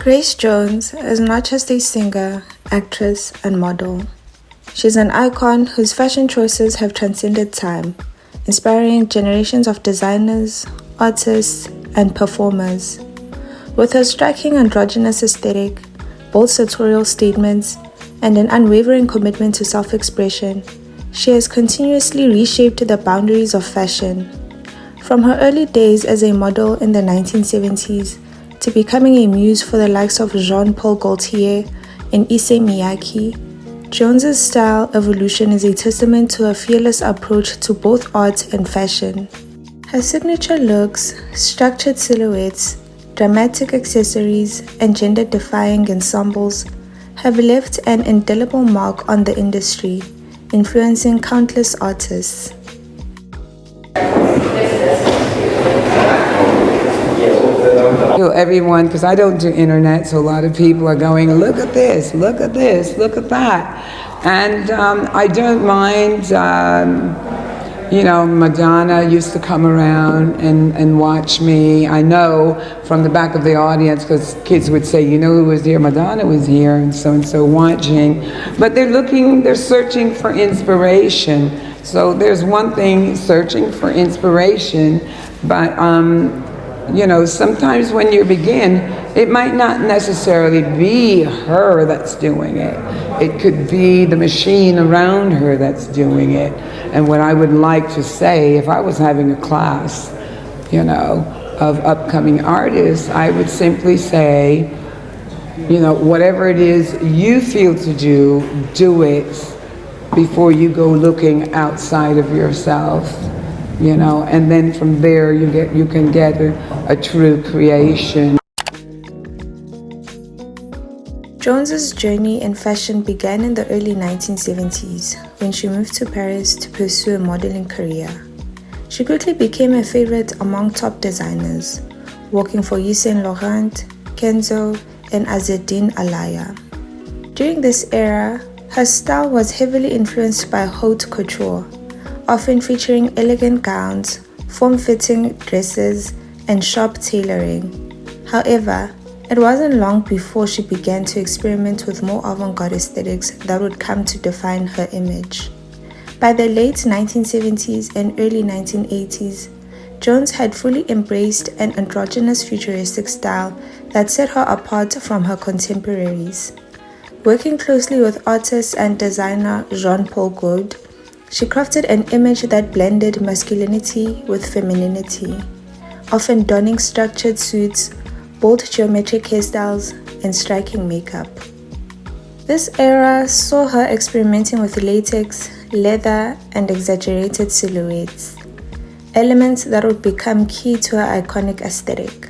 Grace Jones is not just a singer, actress, and model. She's an icon whose fashion choices have transcended time, inspiring generations of designers, artists, and performers. With her striking androgynous aesthetic, bold sartorial statements, and an unwavering commitment to self-expression, she has continuously reshaped the boundaries of fashion. From her early days as a model in the 1970s to becoming a muse for the likes of Jean-Paul Gaultier and Issey Miyake, Jones's style evolution is a testament to her fearless approach to both art and fashion. Her signature looks, structured silhouettes, dramatic accessories, and gender-defying ensembles have left an indelible mark on the industry, influencing countless artists. Everyone, because I don't do internet, so a lot of people are going, look at this, look at this, look at that. And I don't mind, Madonna used to come around and watch me. I know from the back of the audience, because kids would say, you know who was here? Madonna was here, and so watching. But they're searching for inspiration. So there's one thing, searching for inspiration, but sometimes when you begin, it might not necessarily be her that's doing it. It could be the machine around her that's doing it. And what I would like to say, if I was having a class, of upcoming artists, I would simply say, whatever it is you feel to do it before you go looking outside of yourself. And then from there you can get a true creation. Jones's journey in fashion began in the early 1970s when she moved to Paris to pursue a modeling career. She quickly became a favorite among top designers, working for Yves Saint Laurent, Kenzo, and Azzedine Alaïa. During this era, her style was heavily influenced by haute couture, often featuring elegant gowns, form-fitting dresses, and sharp tailoring. However, it wasn't long before she began to experiment with more avant-garde aesthetics that would come to define her image. By the late 1970s and early 1980s, Jones had fully embraced an androgynous futuristic style that set her apart from her contemporaries. Working closely with artist and designer Jean-Paul Gaultier, she crafted an image that blended masculinity with femininity, often donning structured suits, bold geometric hairstyles, and striking makeup. This era saw her experimenting with latex, leather, and exaggerated silhouettes, elements that would become key to her iconic aesthetic.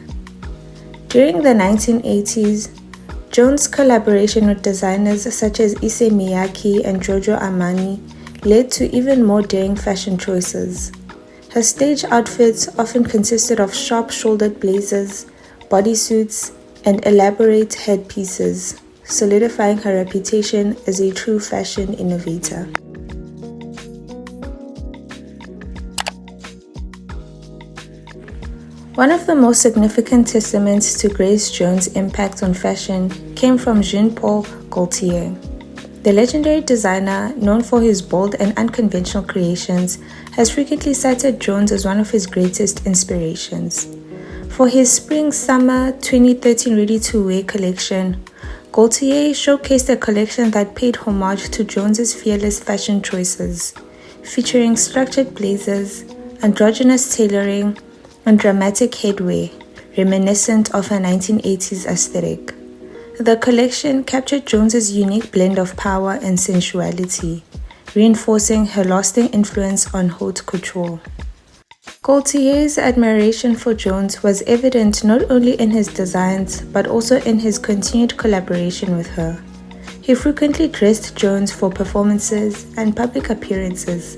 During the 1980s, Jones' collaboration with designers such as Issey Miyake and Giorgio Armani led to even more daring fashion choices. Her stage outfits often consisted of sharp-shouldered blazers, bodysuits, and elaborate headpieces, solidifying her reputation as a true fashion innovator. One of the most significant testaments to Grace Jones' impact on fashion came from Jean-Paul Gaultier. The legendary designer, known for his bold and unconventional creations, has frequently cited Jones as one of his greatest inspirations. For his Spring-Summer 2013 ready-to-wear collection, Gaultier showcased a collection that paid homage to Jones's fearless fashion choices, featuring structured blazers, androgynous tailoring, and dramatic headwear, reminiscent of her 1980s aesthetic. The collection captured Jones's unique blend of power and sensuality, reinforcing her lasting influence on haute couture. Gaultier's admiration for Jones was evident not only in his designs but also in his continued collaboration with her. He frequently dressed Jones for performances and public appearances,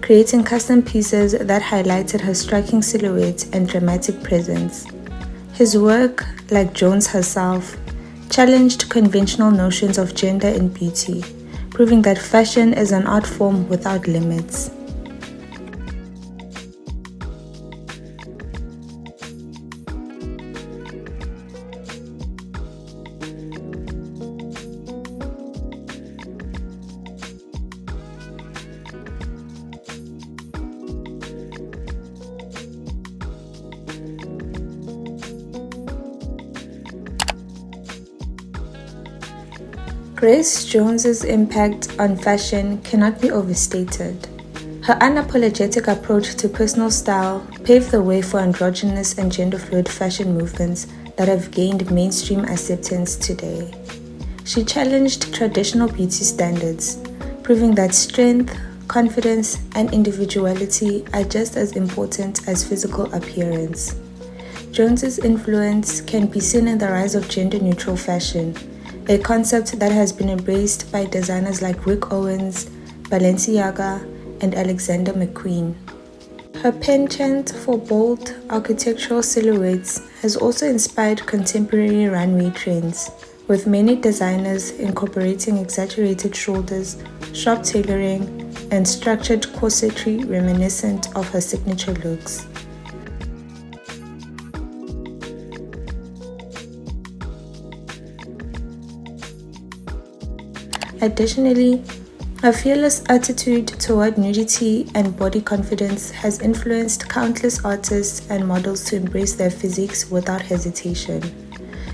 creating custom pieces that highlighted her striking silhouette and dramatic presence. His work, like Jones herself, challenged conventional notions of gender and beauty, proving that fashion is an art form without limits. Grace Jones's impact on fashion cannot be overstated. Her unapologetic approach to personal style paved the way for androgynous and gender-fluid fashion movements that have gained mainstream acceptance today. She challenged traditional beauty standards, proving that strength, confidence, and individuality are just as important as physical appearance. Jones's influence can be seen in the rise of gender-neutral fashion, a concept that has been embraced by designers like Rick Owens, Balenciaga, and Alexander McQueen. Her penchant for bold architectural silhouettes has also inspired contemporary runway trends, with many designers incorporating exaggerated shoulders, sharp tailoring, and structured corsetry reminiscent of her signature looks. Additionally, her fearless attitude toward nudity and body confidence has influenced countless artists and models to embrace their physiques without hesitation.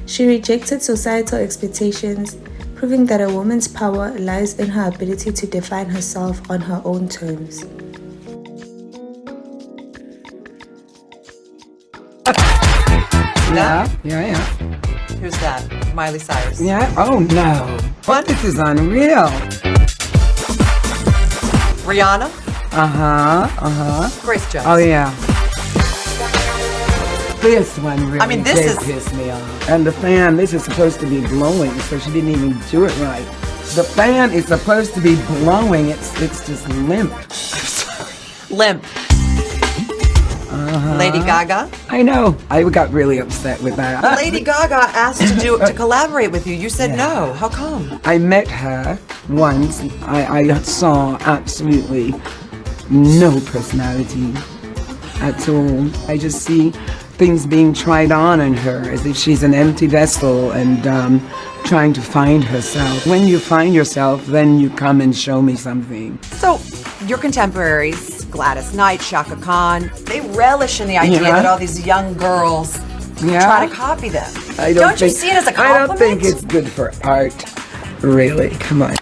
She rejected societal expectations, proving that a woman's power lies in her ability to define herself on her own terms. Yeah. Who's that? Miley Cyrus. Yeah? Oh no. What? This is unreal. Rihanna? Grace Jones. Oh yeah. This one really this did piss me off. And the fan, this is supposed to be blowing, so she didn't even do it right. The fan is supposed to be blowing, it's just limp. Limp. Lady Gaga? I know. I got really upset with that. Lady Gaga asked to collaborate with you. You said no. How come? I met her once. I saw absolutely no personality at all. I just see things being tried on her as if she's an empty vessel and trying to find herself. When you find yourself, then you come and show me something. So, your contemporaries, Gladys Knight, Shaka Khan, they relish in the idea that all these young girls try to copy them. Don't you see it as a compliment? I don't think it's good for art. Really, come on.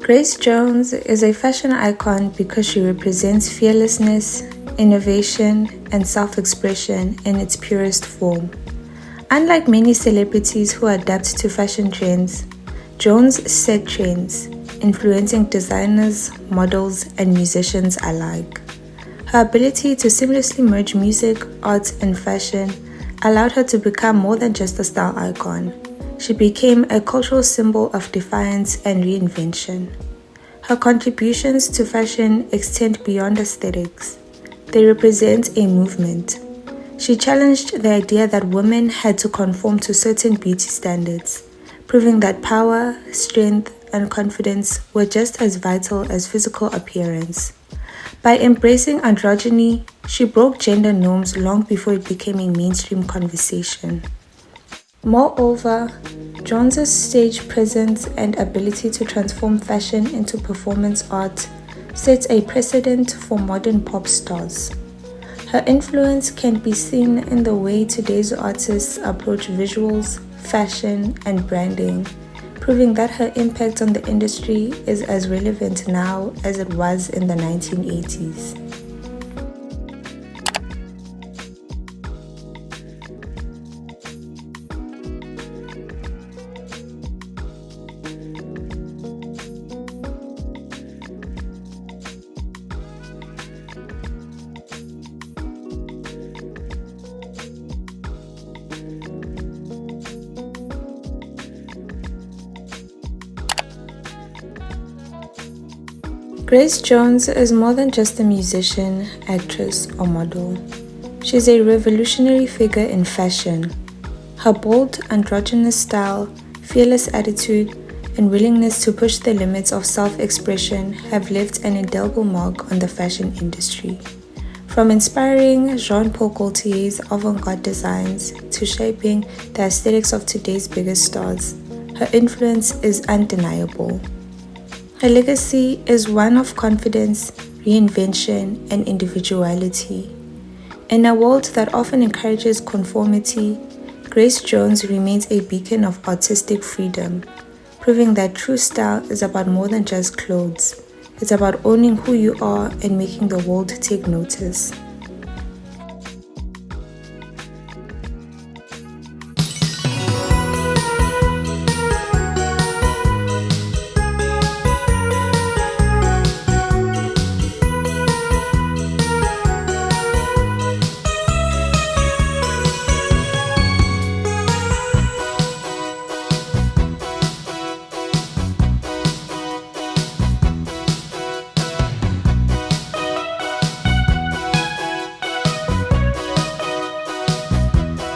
Grace Jones is a fashion icon because she represents fearlessness, innovation, and self-expression in its purest form. Unlike many celebrities who adapt to fashion trends, Jones set trends, influencing designers, models, and musicians alike. Her ability to seamlessly merge music, art, and fashion allowed her to become more than just a style icon. She became a cultural symbol of defiance and reinvention. Her contributions to fashion extend beyond aesthetics. They represent a movement. She challenged the idea that women had to conform to certain beauty standards, proving that power, strength, and confidence were just as vital as physical appearance. By embracing androgyny, she broke gender norms long before it became a mainstream conversation. Moreover, Jones's stage presence and ability to transform fashion into performance art sets a precedent for modern pop stars. Her influence can be seen in the way today's artists approach visuals, fashion, and branding, proving that her impact on the industry is as relevant now as it was in the 1980s. Grace Jones is more than just a musician, actress, or model. She's a revolutionary figure in fashion. Her bold, androgynous style, fearless attitude, and willingness to push the limits of self-expression have left an indelible mark on the fashion industry. From inspiring Jean-Paul Gaultier's avant-garde designs to shaping the aesthetics of today's biggest stars, her influence is undeniable. Her legacy is one of confidence, reinvention, and individuality. In a world that often encourages conformity, Grace Jones remains a beacon of artistic freedom, proving that true style is about more than just clothes. It's about owning who you are and making the world take notice.